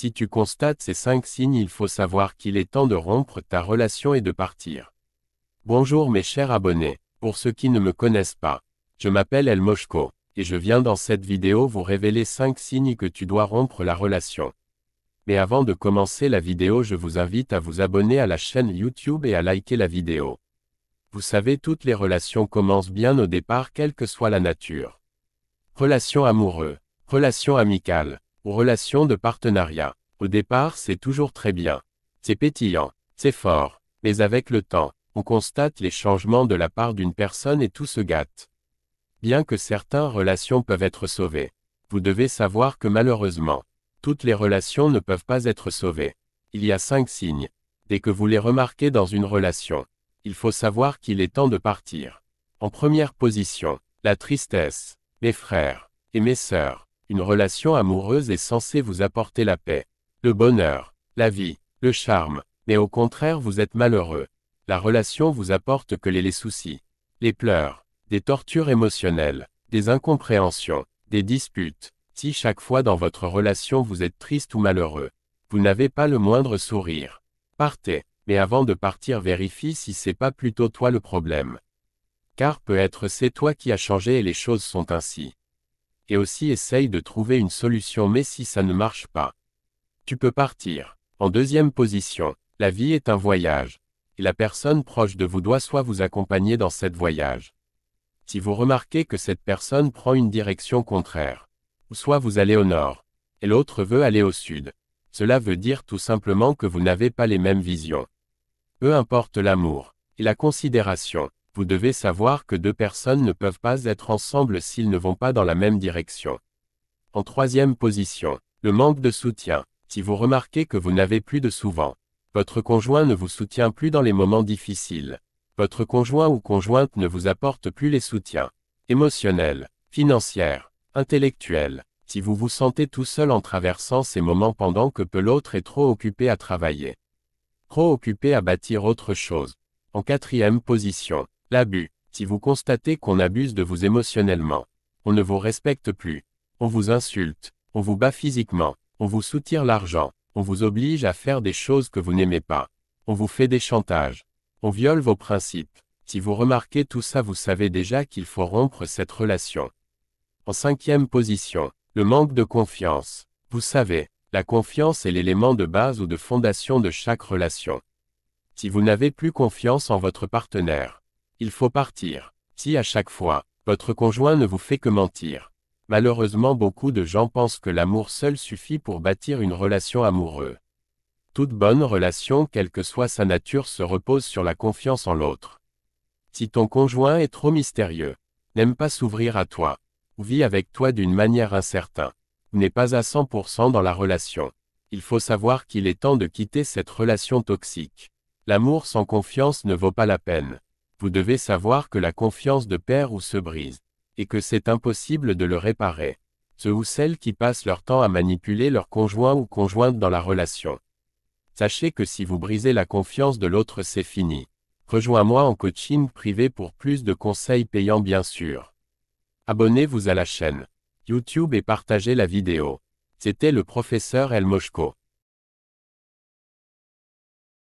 Si tu constates ces 5 signes, il faut savoir qu'il est temps de rompre ta relation et de partir. Bonjour mes chers abonnés. Pour ceux qui ne me connaissent pas, je m'appelle El Moshko, et je viens dans cette vidéo vous révéler 5 signes que tu dois rompre la relation. Mais avant de commencer la vidéo, je vous invite à vous abonner à la chaîne YouTube et à liker la vidéo. Vous savez, toutes les relations commencent bien au départ, quelle que soit la nature. Relation amoureuse, relation amicale, ou relation de partenariat. Au départ, c'est toujours très bien. C'est pétillant, c'est fort, mais avec le temps, on constate les changements de la part d'une personne et tout se gâte. Bien que certaines relations peuvent être sauvées, vous devez savoir que malheureusement, toutes les relations ne peuvent pas être sauvées. Il y a 5 signes. Dès que vous les remarquez dans une relation, il faut savoir qu'il est temps de partir. En première position, la tristesse. Mes frères et mes sœurs, une relation amoureuse est censée vous apporter la paix, le bonheur, la vie, le charme, mais au contraire vous êtes malheureux. La relation vous apporte que les soucis, les pleurs, des tortures émotionnelles, des incompréhensions, des disputes. Si chaque fois dans votre relation vous êtes triste ou malheureux, vous n'avez pas le moindre sourire, partez, mais avant de partir vérifie si c'est pas plutôt toi le problème. Car peut-être c'est toi qui as changé et les choses sont ainsi. Et aussi essaye de trouver une solution, mais si ça ne marche pas, tu peux partir. En deuxième position, la vie est un voyage. Et la personne proche de vous doit soit vous accompagner dans cette voyage. Si vous remarquez que cette personne prend une direction contraire, ou soit vous allez au nord, et l'autre veut aller au sud, cela veut dire tout simplement que vous n'avez pas les mêmes visions. Peu importe l'amour et la considération, vous devez savoir que deux personnes ne peuvent pas être ensemble s'ils ne vont pas dans la même direction. En troisième position, le manque de soutien. Si vous remarquez que vous n'avez plus de souvent, votre conjoint ne vous soutient plus dans les moments difficiles. Votre conjoint ou conjointe ne vous apporte plus les soutiens émotionnels, financiers, intellectuels. Si vous vous sentez tout seul en traversant ces moments pendant que l'autre est trop occupé à travailler, trop occupé à bâtir autre chose. En quatrième position, l'abus. Si vous constatez qu'on abuse de vous émotionnellement, on ne vous respecte plus, on vous insulte, on vous bat physiquement, on vous soutire l'argent, on vous oblige à faire des choses que vous n'aimez pas, on vous fait des chantages, on viole vos principes. Si vous remarquez tout ça, vous savez déjà qu'il faut rompre cette relation. En cinquième position, le manque de confiance. Vous savez, la confiance est l'élément de base ou de fondation de chaque relation. Si vous n'avez plus confiance en votre partenaire, il faut partir. Si à chaque fois, votre conjoint ne vous fait que mentir. Malheureusement, beaucoup de gens pensent que l'amour seul suffit pour bâtir une relation amoureuse. Toute bonne relation, quelle que soit sa nature, se repose sur la confiance en l'autre. Si ton conjoint est trop mystérieux, n'aime pas s'ouvrir à toi, ou vit avec toi d'une manière incertaine, n'est pas à 100% dans la relation, il faut savoir qu'il est temps de quitter cette relation toxique. L'amour sans confiance ne vaut pas la peine. Vous devez savoir que la confiance de perd ou se brise, et que c'est impossible de le réparer. Ceux ou celles qui passent leur temps à manipuler leur conjoint ou conjointe dans la relation. Sachez que si vous brisez la confiance de l'autre, c'est fini. Rejoins-moi en coaching privé pour plus de conseils payants bien sûr. Abonnez-vous à la chaîne YouTube et partagez la vidéo. C'était le professeur El Moshko.